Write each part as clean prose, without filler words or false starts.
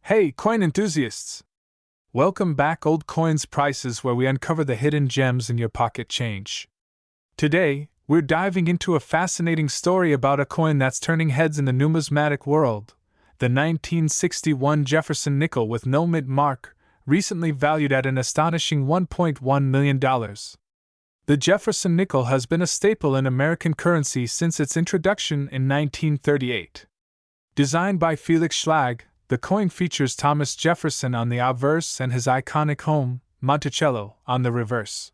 Hey, coin enthusiasts! Welcome back, Old Coins Prices, where we uncover the hidden gems in your pocket change. Today, we're diving into a fascinating story about a coin that's turning heads in the numismatic world, the 1961 Jefferson nickel with no mint mark, recently valued at an astonishing $1.1 million. The Jefferson nickel has been a staple in American currency since its introduction in 1938. Designed by Felix Schlag, the coin features Thomas Jefferson on the obverse and his iconic home, Monticello, on the reverse.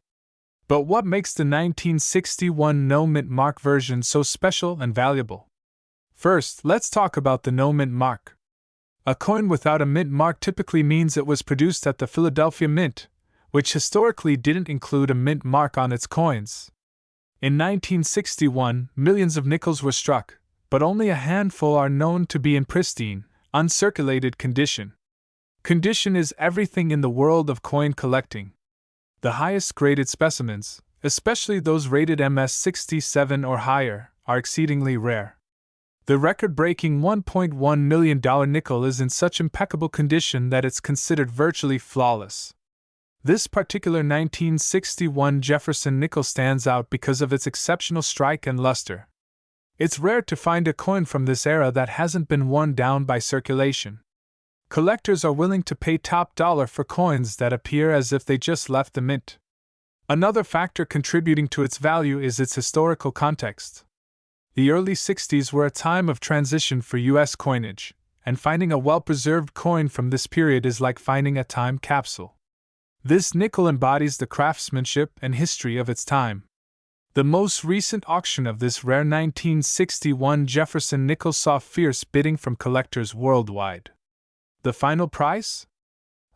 But what makes the 1961 no-mint mark version so special and valuable? First, let's talk about the no-mint mark. A coin without a mint mark typically means it was produced at the Philadelphia Mint, which historically didn't include a mint mark on its coins. In 1961, millions of nickels were struck, but only a handful are known to be in pristine, uncirculated condition. Condition is everything in the world of coin collecting. The highest graded specimens, especially those rated MS-67 or higher, are exceedingly rare. The record-breaking $1.1 million nickel is in such impeccable condition that it's considered virtually flawless. This particular 1961 Jefferson nickel stands out because of its exceptional strike and luster. It's rare to find a coin from this era that hasn't been worn down by circulation. Collectors are willing to pay top dollar for coins that appear as if they just left the mint. Another factor contributing to its value is its historical context. The early 60s were a time of transition for U.S. coinage, and finding a well-preserved coin from this period is like finding a time capsule. This nickel embodies the craftsmanship and history of its time. The most recent auction of this rare 1961 Jefferson nickel saw fierce bidding from collectors worldwide. The final price?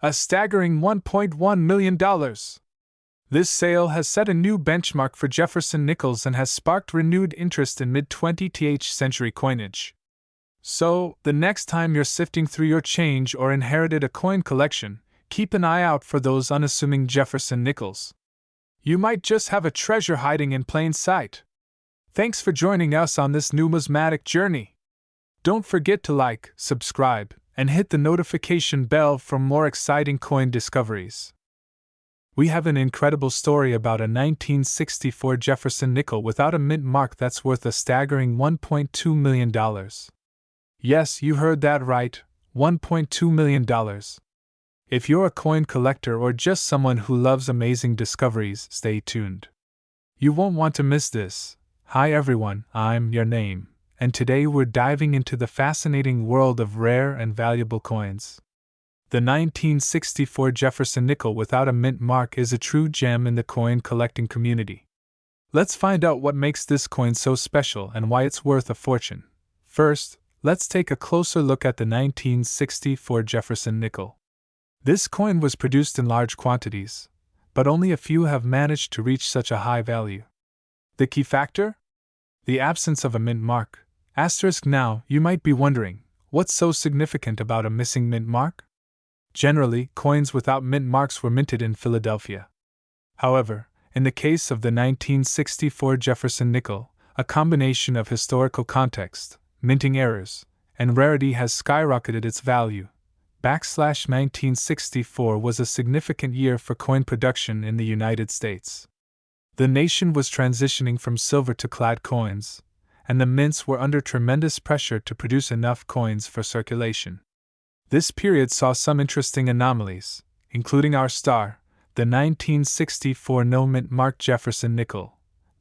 A staggering $1.1 million. This sale has set a new benchmark for Jefferson nickels and has sparked renewed interest in mid-20th century coinage. So, the next time you're sifting through your change or inherited a coin collection, keep an eye out for those unassuming Jefferson nickels. You might just have a treasure hiding in plain sight. Thanks for joining us on this numismatic journey. Don't forget to like, subscribe, and hit the notification bell for more exciting coin discoveries. We have an incredible story about a 1964 Jefferson nickel without a mint mark that's worth a staggering $1.2 million. Yes, you heard that right, $1.2 million. If you're a coin collector or just someone who loves amazing discoveries, stay tuned. You won't want to miss this. Hi everyone, I'm your name, and today we're diving into the fascinating world of rare and valuable coins. The 1964 Jefferson nickel without a mint mark is a true gem in the coin collecting community. Let's find out what makes this coin so special and why it's worth a fortune. First, let's take a closer look at the 1964 Jefferson nickel. This coin was produced in large quantities, but only a few have managed to reach such a high value. The key factor? The absence of a mint mark. Now, you might be wondering, what's so significant about a missing mint mark? Generally, coins without mint marks were minted in Philadelphia. However, in the case of the 1964 Jefferson nickel, a combination of historical context, minting errors, and rarity has skyrocketed its value. 1964 was a significant year for coin production in the United States. The nation was transitioning from silver to clad coins, and the mints were under tremendous pressure to produce enough coins for circulation. This period saw some interesting anomalies, including our star, the 1964 no-mint mark Jefferson nickel.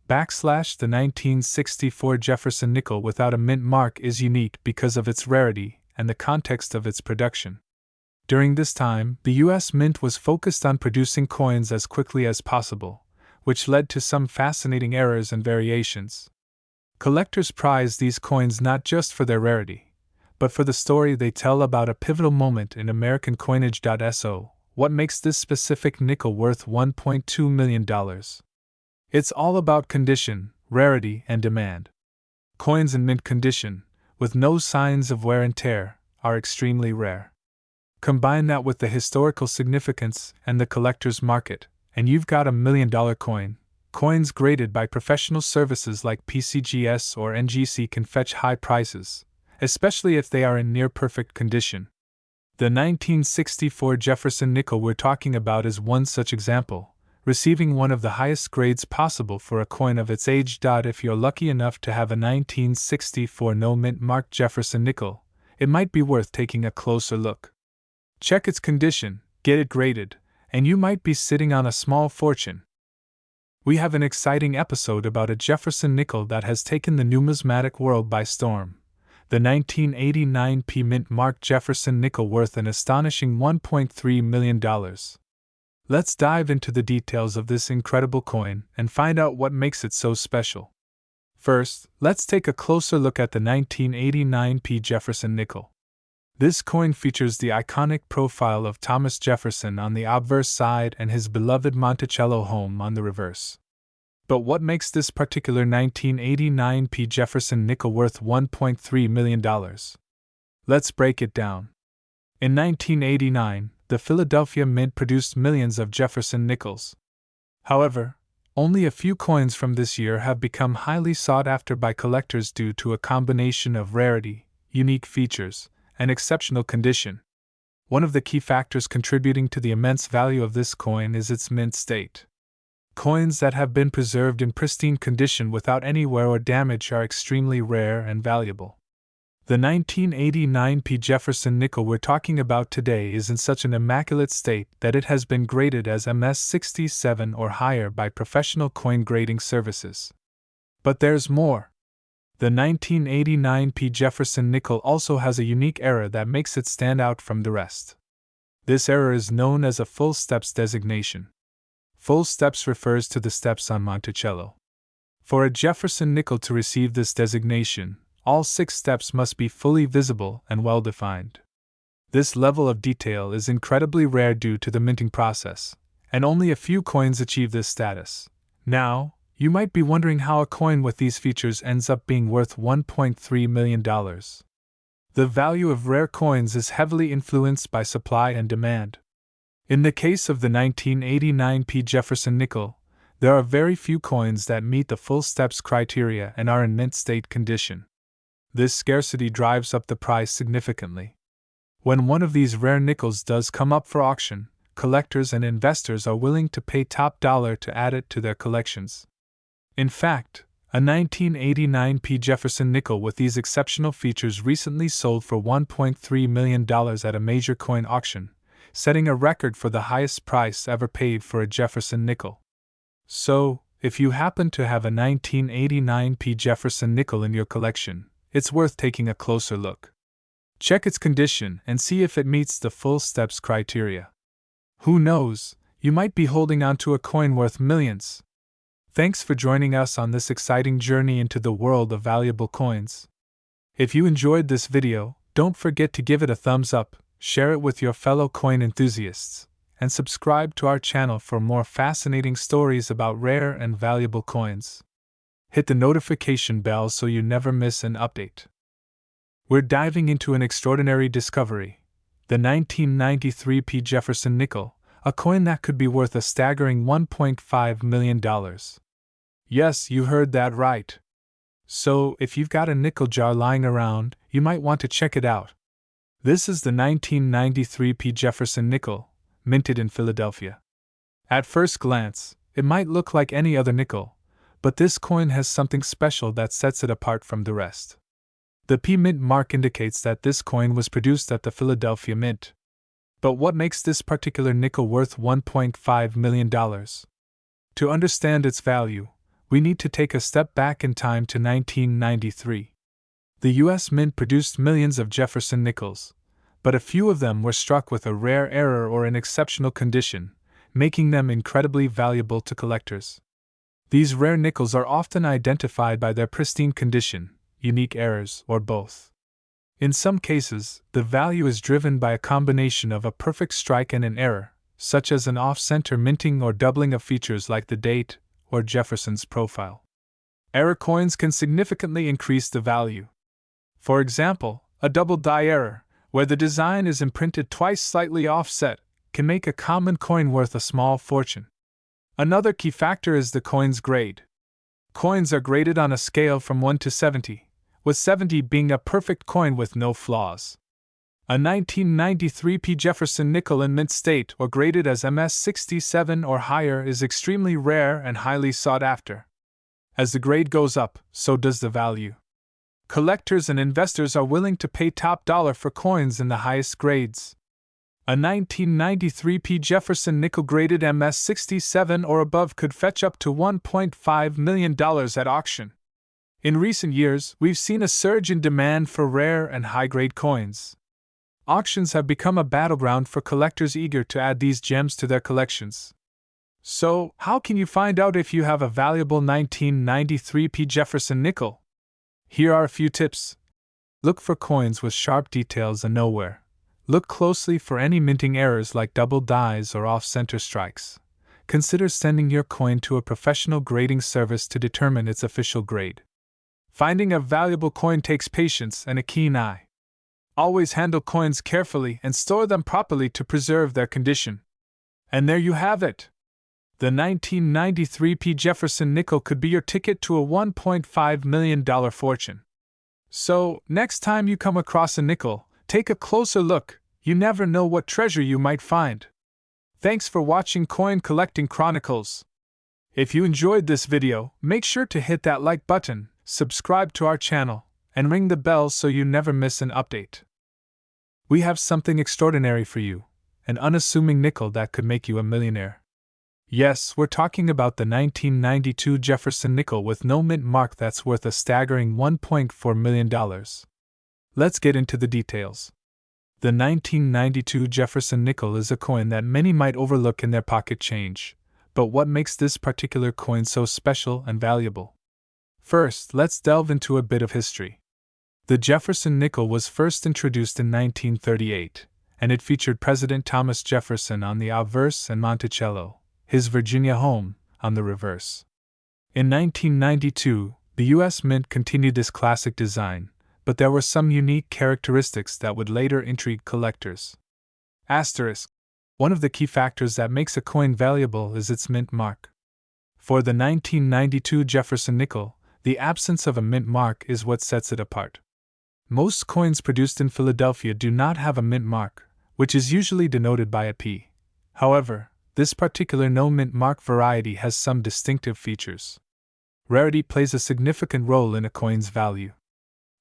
The 1964 Jefferson nickel without a mint mark is unique because of its rarity and the context of its production. During this time, the U.S. Mint was focused on producing coins as quickly as possible, which led to some fascinating errors and variations. Collectors prize these coins not just for their rarity, but for the story they tell about a pivotal moment in American coinage. So, what makes this specific nickel worth $1.2 million? It's all about condition, rarity, and demand. Coins in mint condition, with no signs of wear and tear, are extremely rare. Combine that with the historical significance and the collector's market, and you've got $1 million coin. Coins graded by professional services like PCGS or NGC can fetch high prices, especially if they are in near-perfect condition. The 1964 Jefferson nickel we're talking about is one such example, receiving one of the highest grades possible for a coin of its age. If you're lucky enough to have a 1964 no-mint marked Jefferson nickel, it might be worth taking a closer look. Check its condition, get it graded, and you might be sitting on a small fortune. We have an exciting episode about a Jefferson nickel that has taken the numismatic world by storm. The 1989 Mint marked Jefferson nickel worth an astonishing $1.3 million. Let's dive into the details of this incredible coin and find out what makes it so special. First, let's take a closer look at the 1989 Jefferson nickel. This coin features the iconic profile of Thomas Jefferson on the obverse side and his beloved Monticello home on the reverse. But what makes this particular 1989 Jefferson nickel worth $1.3 million? Let's break it down. In 1989, the Philadelphia Mint produced millions of Jefferson nickels. However, only a few coins from this year have become highly sought after by collectors due to a combination of rarity, unique features, and exceptional condition. One of the key factors contributing to the immense value of this coin is its mint state. Coins that have been preserved in pristine condition without any wear or damage are extremely rare and valuable. The 1989 Jefferson nickel we're talking about today is in such an immaculate state that it has been graded as MS67 or higher by professional coin grading services. But there's more. The 1989 Jefferson nickel also has a unique error that makes it stand out from the rest. This error is known as a full steps designation. Full steps refers to the steps on Monticello. For a Jefferson nickel to receive this designation, all 6 steps must be fully visible and well defined. This level of detail is incredibly rare due to the minting process, and only a few coins achieve this status. Now, you might be wondering how a coin with these features ends up being worth $1.3 million. The value of rare coins is heavily influenced by supply and demand. In the case of the 1989 Jefferson nickel, there are very few coins that meet the full steps criteria and are in mint state condition. This scarcity drives up the price significantly. When one of these rare nickels does come up for auction, collectors and investors are willing to pay top dollar to add it to their collections. In fact, a 1989 Jefferson nickel with these exceptional features recently sold for $1.3 million at a major coin auction, setting a record for the highest price ever paid for a Jefferson nickel. So, if you happen to have a 1989 Jefferson nickel in your collection, it's worth taking a closer look. Check its condition and see if it meets the full steps criteria. Who knows, you might be holding on to a coin worth millions. Thanks for joining us on this exciting journey into the world of valuable coins. If you enjoyed this video, don't forget to give it a thumbs up, share it with your fellow coin enthusiasts, and subscribe to our channel for more fascinating stories about rare and valuable coins. Hit the notification bell so you never miss an update. We're diving into an extraordinary discovery, the 1993 Jefferson nickel, a coin that could be worth a staggering $1.5 million. Yes, you heard that right. So, if you've got a nickel jar lying around, you might want to check it out. This is the 1993 Jefferson nickel, minted in Philadelphia. At first glance, it might look like any other nickel, but this coin has something special that sets it apart from the rest. The P Mint mark indicates that this coin was produced at the Philadelphia Mint. But what makes this particular nickel worth $1.5 million? To understand its value, we need to take a step back in time to 1993. The U.S. Mint produced millions of Jefferson nickels, but a few of them were struck with a rare error or in exceptional condition, making them incredibly valuable to collectors. These rare nickels are often identified by their pristine condition, unique errors, or both. In some cases, the value is driven by a combination of a perfect strike and an error, such as an off-center minting or doubling of features like the date or Jefferson's profile. Error coins can significantly increase the value. For example, a double die error, where the design is imprinted twice slightly offset, can make a common coin worth a small fortune. Another key factor is the coin's grade. Coins are graded on a scale from 1 to 70, with 70 being a perfect coin with no flaws. A 1993 P. Jefferson nickel in mint state or graded as MS-67 or higher is extremely rare and highly sought after. As the grade goes up, so does the value. Collectors and investors are willing to pay top dollar for coins in the highest grades. A 1993 P. Jefferson nickel graded MS-67 or above could fetch up to $1.5 million at auction. In recent years, we've seen a surge in demand for rare and high-grade coins. Auctions have become a battleground for collectors eager to add these gems to their collections. So, how can you find out if you have a valuable 1993 P. Jefferson nickel? Here are a few tips. Look for coins with sharp details and nowhere. Look closely for any minting errors like double dies or off-center strikes. Consider sending your coin to a professional grading service to determine its official grade. Finding a valuable coin takes patience and a keen eye. Always handle coins carefully and store them properly to preserve their condition. And there you have it! The 1993 P. Jefferson nickel could be your ticket to a $1.5 million fortune. So, next time you come across a nickel, take a closer look. You never know what treasure you might find. Thanks for watching Coin Collecting Chronicles. If you enjoyed this video, make sure to hit that like button, subscribe to our channel, and ring the bell so you never miss an update. We have something extraordinary for you, an unassuming nickel that could make you a millionaire. Yes, we're talking about the 1992 Jefferson nickel with no mint mark that's worth a staggering $1.4 million. Let's get into the details. The 1992 Jefferson nickel is a coin that many might overlook in their pocket change, but what makes this particular coin so special and valuable? First, let's delve into a bit of history. The Jefferson nickel was first introduced in 1938, and it featured President Thomas Jefferson on the obverse and Monticello, his Virginia home, on the reverse. In 1992, the U.S. Mint continued this classic design, but there were some unique characteristics that would later intrigue collectors. Asterisk. One of the key factors that makes a coin valuable is its mint mark. For the 1992 Jefferson nickel, the absence of a mint mark is what sets it apart. Most coins produced in Philadelphia do not have a mint mark, which is usually denoted by a P. However, this particular no mint mark variety has some distinctive features. Rarity plays a significant role in a coin's value.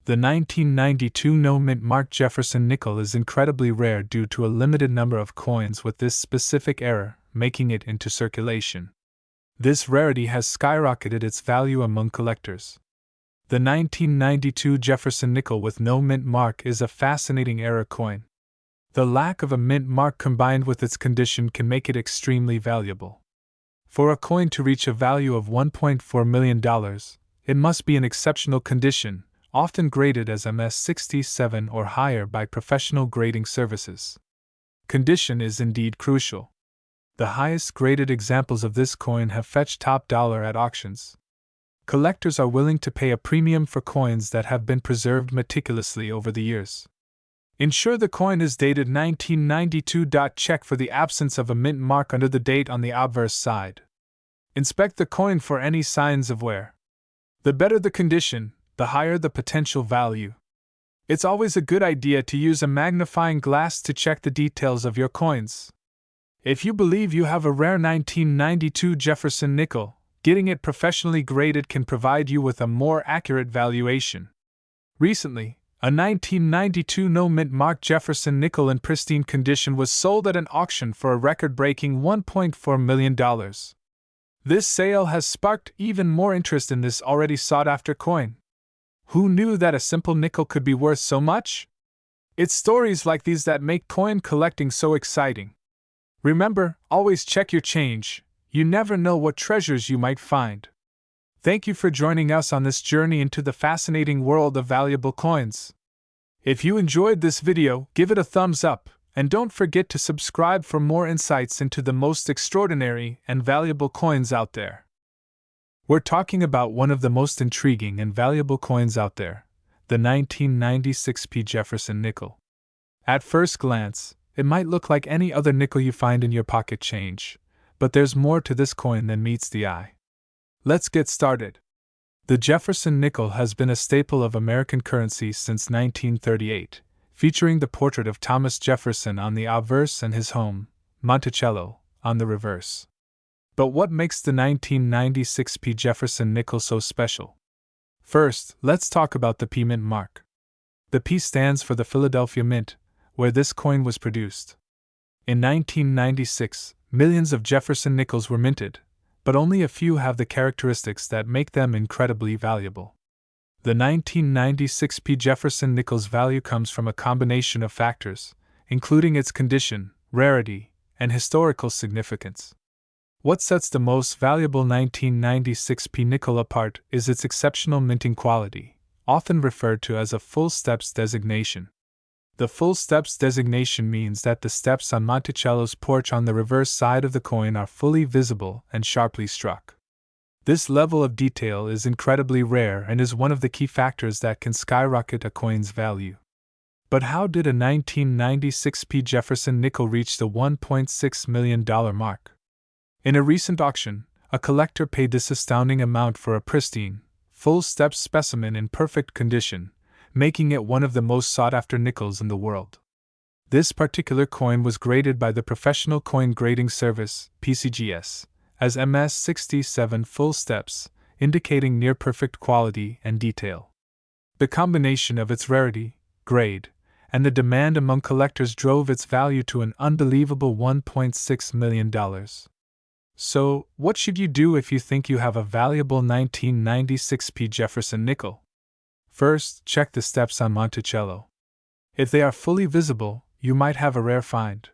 The 1992 no mint mark Jefferson nickel is incredibly rare due to a limited number of coins with this specific error, making it into circulation. This rarity has skyrocketed its value among collectors. The 1992 Jefferson nickel with no mint mark is a fascinating error coin. The lack of a mint mark combined with its condition can make it extremely valuable. For a coin to reach a value of $1.4 million, it must be in exceptional condition, often graded as MS-67 or higher by professional grading services. Condition is indeed crucial. The highest graded examples of this coin have fetched top dollar at auctions. Collectors are willing to pay a premium for coins that have been preserved meticulously over the years. Ensure the coin is dated 1992. Check for the absence of a mint mark under the date on the obverse side. Inspect the coin for any signs of wear. The better the condition, the higher the potential value. It's always a good idea to use a magnifying glass to check the details of your coins. If you believe you have a rare 1992 Jefferson nickel, getting it professionally graded can provide you with a more accurate valuation. Recently, a 1992 no mint mark Jefferson nickel in pristine condition was sold at an auction for a record-breaking $1.4 million. This sale has sparked even more interest in this already sought-after coin. Who knew that a simple nickel could be worth so much? It's stories like these that make coin collecting so exciting. Remember, always check your change. You never know what treasures you might find. Thank you for joining us on this journey into the fascinating world of valuable coins. If you enjoyed this video, give it a thumbs up, and don't forget to subscribe for more insights into the most extraordinary and valuable coins out there. We're talking about one of the most intriguing and valuable coins out there, the 1996 P. Jefferson nickel. At first glance, it might look like any other nickel you find in your pocket change, but there's more to this coin than meets the eye. Let's get started. The Jefferson nickel has been a staple of American currency since 1938, featuring the portrait of Thomas Jefferson on the obverse and his home, Monticello, on the reverse. But what makes the 1996 P. Jefferson nickel so special? First, let's talk about the P Mint mark. The P stands for the Philadelphia Mint, where this coin was produced. In 1996, millions of Jefferson nickels were minted, but only a few have the characteristics that make them incredibly valuable. The 1996 P. Jefferson nickel's value comes from a combination of factors, including its condition, rarity, and historical significance. What sets the most valuable 1996 P nickel apart is its exceptional minting quality, often referred to as a full steps designation. The full steps designation means that the steps on Monticello's porch on the reverse side of the coin are fully visible and sharply struck. This level of detail is incredibly rare and is one of the key factors that can skyrocket a coin's value. But how did a 1996 P. Jefferson nickel reach the $1.6 million mark? In a recent auction, a collector paid this astounding amount for a pristine, full-steps specimen in perfect condition, making it one of the most sought-after nickels in the world. This particular coin was graded by the Professional Coin Grading Service, PCGS, as MS67 full steps, indicating near-perfect quality and detail. The combination of its rarity, grade, and the demand among collectors drove its value to an unbelievable $1.6 million. So, what should you do if you think you have a valuable 1996 P. Jefferson nickel? First, check the steps on Monticello. If they are fully visible, you might have a rare find.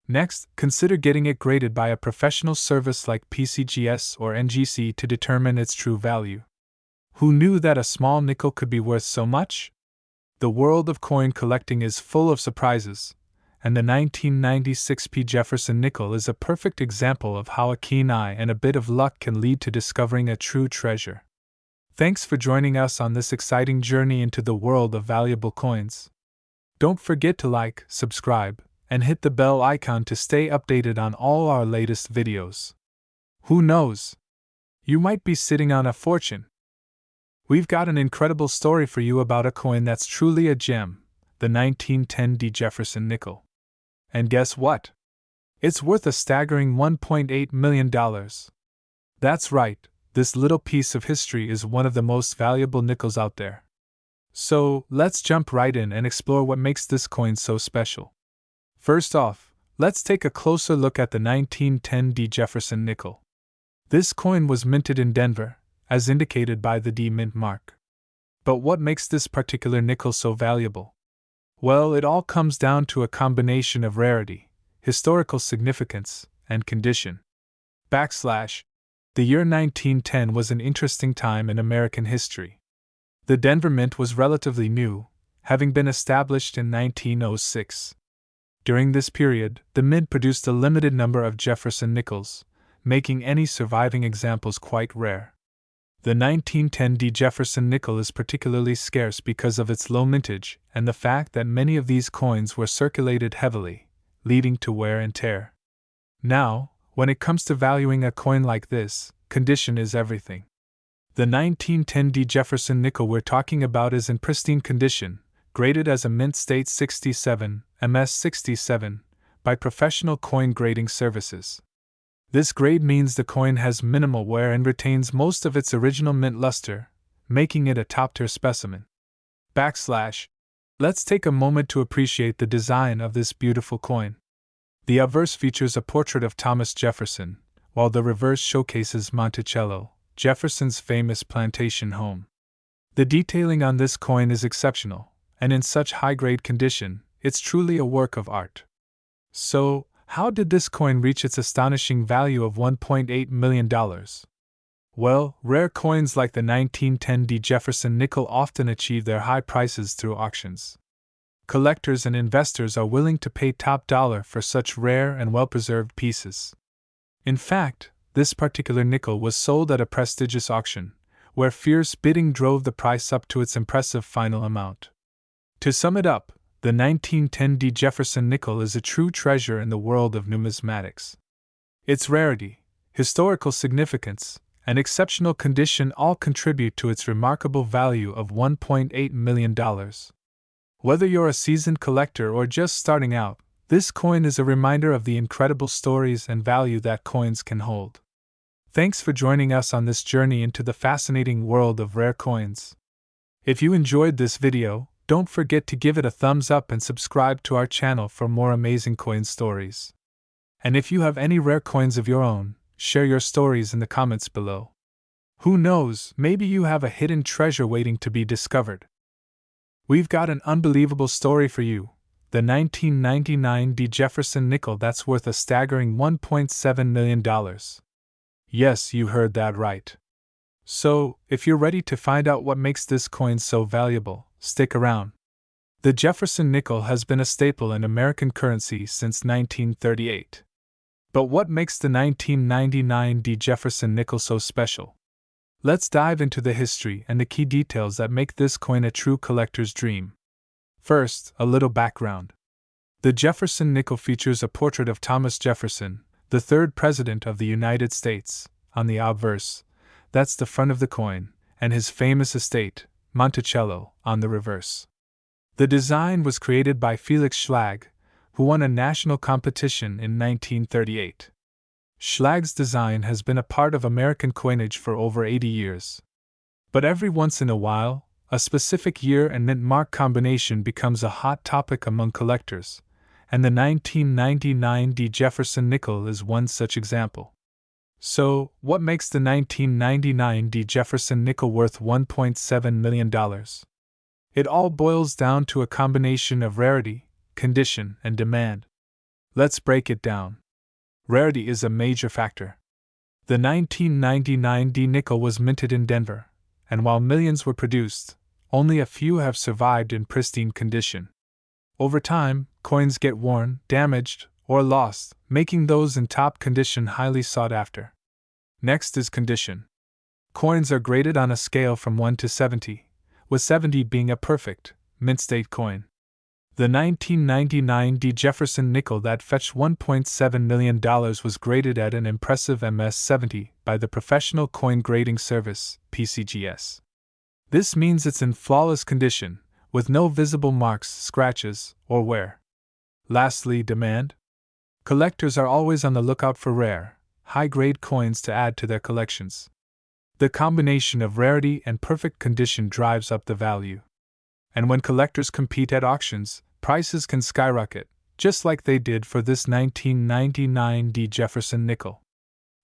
Next, consider getting it graded by a professional service like PCGS or NGC to determine its true value. Who knew that a small nickel could be worth so much? The world of coin collecting is full of surprises, and the 1996 P. Jefferson nickel is a perfect example of how a keen eye and a bit of luck can lead to discovering a true treasure. Thanks for joining us on this exciting journey into the world of valuable coins. Don't forget to like, subscribe, and hit the bell icon to stay updated on all our latest videos. Who knows? You might be sitting on a fortune. We've got an incredible story for you about a coin that's truly a gem, the 1910 D. Jefferson nickel. And guess what? It's worth a staggering $1.8 million. That's right, this little piece of history is one of the most valuable nickels out there. So, let's jump right in and explore what makes this coin so special. First off, let's take a closer look at the 1910 D. Jefferson nickel. This coin was minted in Denver, as indicated by the D Mint mark. But what makes this particular nickel so valuable? Well, it all comes down to a combination of rarity, historical significance, and condition. The year 1910 was an interesting time in American history. The Denver Mint was relatively new, having been established in 1906. During this period, the Mint produced a limited number of Jefferson nickels, making any surviving examples quite rare. The 1910 D. Jefferson nickel is particularly scarce because of its low mintage and the fact that many of these coins were circulated heavily, leading to wear and tear. Now, when it comes to valuing a coin like this, condition is everything. The 1910 D. Jefferson nickel we're talking about is in pristine condition, graded as a Mint State 67, MS67, by Professional Coin Grading Services. This grade means the coin has minimal wear and retains most of its original mint luster, making it a top-tier specimen. Let's take a moment to appreciate the design of this beautiful coin. The obverse features a portrait of Thomas Jefferson, while the reverse showcases Monticello, Jefferson's famous plantation home. The detailing on this coin is exceptional, and in such high-grade condition, it's truly a work of art. So, how did this coin reach its astonishing value of $1.8 million? Well, rare coins like the 1910 D. Jefferson nickel often achieve their high prices through auctions. Collectors and investors are willing to pay top dollar for such rare and well-preserved pieces. In fact, this particular nickel was sold at a prestigious auction, where fierce bidding drove the price up to its impressive final amount. To sum it up, the 1910 D. Jefferson nickel is a true treasure in the world of numismatics. Its rarity, historical significance, and exceptional condition all contribute to its remarkable value of $1.8 million. Whether you're a seasoned collector or just starting out, this coin is a reminder of the incredible stories and value that coins can hold. Thanks for joining us on this journey into the fascinating world of rare coins. If you enjoyed this video, don't forget to give it a thumbs up and subscribe to our channel for more amazing coin stories. And if you have any rare coins of your own, share your stories in the comments below. Who knows, maybe you have a hidden treasure waiting to be discovered. We've got an unbelievable story for you, the 1999 Jefferson nickel that's worth a staggering $1.7 million. Yes, you heard that right. So, if you're ready to find out what makes this coin so valuable, stick around. The Jefferson nickel has been a staple in American currency since 1938. But what makes the 1999 Jefferson nickel so special? Let's dive into the history and the key details that make this coin a true collector's dream. First, a little background. The Jefferson nickel features a portrait of Thomas Jefferson, the third President of the United States, on the obverse, that's the front of the coin, and his famous estate, Monticello, on the reverse. The design was created by Felix Schlag, who won a national competition in 1938. Schlag's design has been a part of American coinage for over 80 years. But every once in a while, a specific year and mint mark combination becomes a hot topic among collectors, and the 1999 Jefferson nickel is one such example. So, what makes the 1999 Jefferson nickel worth $1.7 million? It all boils down to a combination of rarity, condition, and demand. Let's break it down. Rarity is a major factor. The 1999 nickel was minted in Denver, and while millions were produced, only a few have survived in pristine condition. Over time, coins get worn, damaged, or lost, making those in top condition highly sought after. Next is condition. Coins are graded on a scale from 1 to 70, with 70 being a perfect, mint-state coin. The 1999 Jefferson nickel that fetched $1.7 million was graded at an impressive MS-70 by the Professional Coin Grading Service, PCGS. This means it's in flawless condition, with no visible marks, scratches, or wear. Lastly, demand. Collectors are always on the lookout for rare, high-grade coins to add to their collections. The combination of rarity and perfect condition drives up the value. And when collectors compete at auctions, prices can skyrocket, just like they did for this 1999 Jefferson nickel.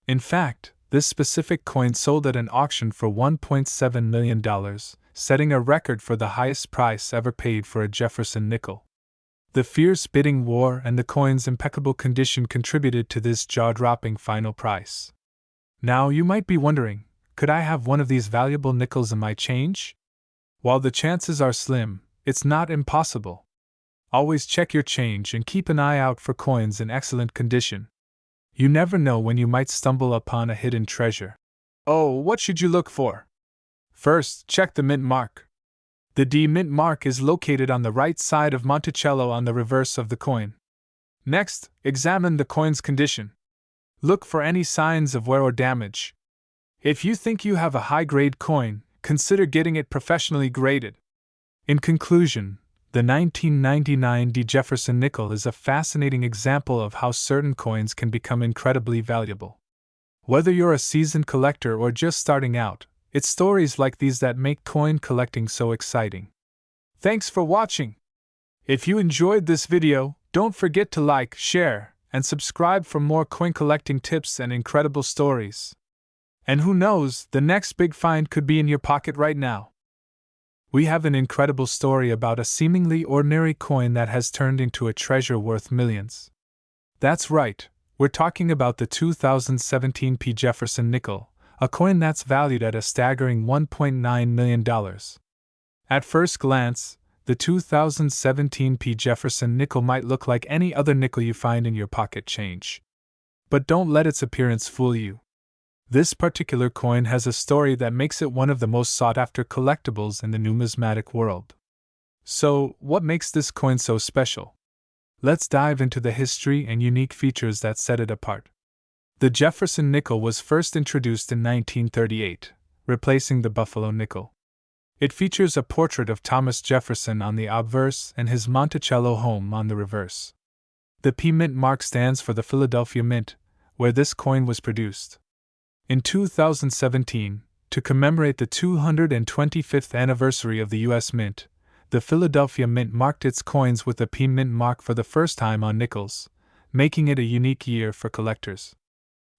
In fact, this specific coin sold at an auction for $1.7 million, setting a record for the highest price ever paid for a Jefferson nickel. The fierce bidding war and the coin's impeccable condition contributed to this jaw-dropping final price. Now you might be wondering, could I have one of these valuable nickels in my change? While the chances are slim, it's not impossible. Always check your change and keep an eye out for coins in excellent condition. You never know when you might stumble upon a hidden treasure. Oh, what should you look for? First, check the mint mark. The D mint mark is located on the right side of Monticello on the reverse of the coin. Next, examine the coin's condition. Look for any signs of wear or damage. If you think you have a high-grade coin, consider getting it professionally graded. In conclusion, the 1999 Jefferson nickel is a fascinating example of how certain coins can become incredibly valuable. Whether you're a seasoned collector or just starting out, it's stories like these that make coin collecting so exciting. Thanks for watching! If you enjoyed this video, don't forget to like, share, and subscribe for more coin collecting tips and incredible stories. And who knows, the next big find could be in your pocket right now. We have an incredible story about a seemingly ordinary coin that has turned into a treasure worth millions. That's right, we're talking about the 2017 P. Jefferson nickel, a coin that's valued at a staggering $1.9 million. At first glance, the 2017 P. Jefferson nickel might look like any other nickel you find in your pocket change. But don't let its appearance fool you. This particular coin has a story that makes it one of the most sought-after collectibles in the numismatic world. So, what makes this coin so special? Let's dive into the history and unique features that set it apart. The Jefferson nickel was first introduced in 1938, replacing the Buffalo nickel. It features a portrait of Thomas Jefferson on the obverse and his Monticello home on the reverse. The P Mint mark stands for the Philadelphia Mint, where this coin was produced. In 2017, to commemorate the 225th anniversary of the U.S. Mint, the Philadelphia Mint marked its coins with the P Mint mark for the first time on nickels, making it a unique year for collectors.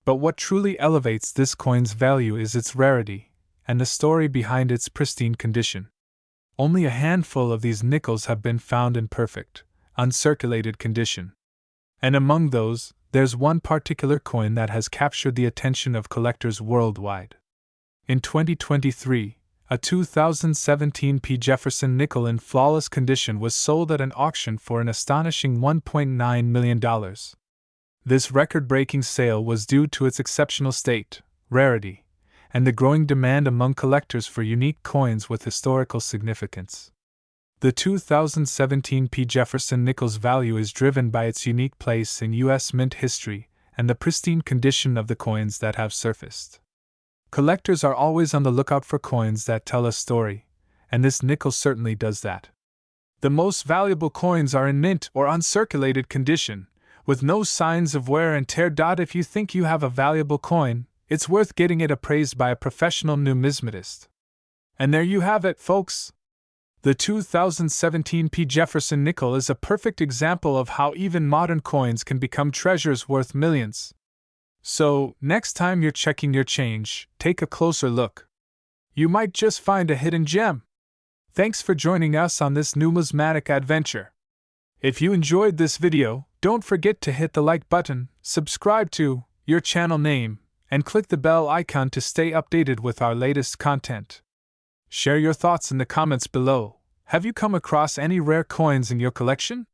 But what truly elevates this coin's value is its rarity, and the story behind its pristine condition. Only a handful of these nickels have been found in perfect, uncirculated condition. And among those, there's one particular coin that has captured the attention of collectors worldwide. In 2023, a 2017 P. Jefferson nickel in flawless condition was sold at an auction for an astonishing $1.9 million. This record-breaking sale was due to its exceptional state, rarity, and the growing demand among collectors for unique coins with historical significance. The 2017 P. Jefferson nickel's value is driven by its unique place in U.S. Mint history and the pristine condition of the coins that have surfaced. Collectors are always on the lookout for coins that tell a story, and this nickel certainly does that. The most valuable coins are in mint or uncirculated condition, with no signs of wear and tear. If you think you have a valuable coin, it's worth getting it appraised by a professional numismatist. And there you have it, folks. The 2017 P. Jefferson nickel is a perfect example of how even modern coins can become treasures worth millions. So, next time you're checking your change, take a closer look. You might just find a hidden gem. Thanks for joining us on this numismatic adventure. If you enjoyed this video, don't forget to hit the like button, subscribe to your channel name, and click the bell icon to stay updated with our latest content. Share your thoughts in the comments below. Have you come across any rare coins in your collection?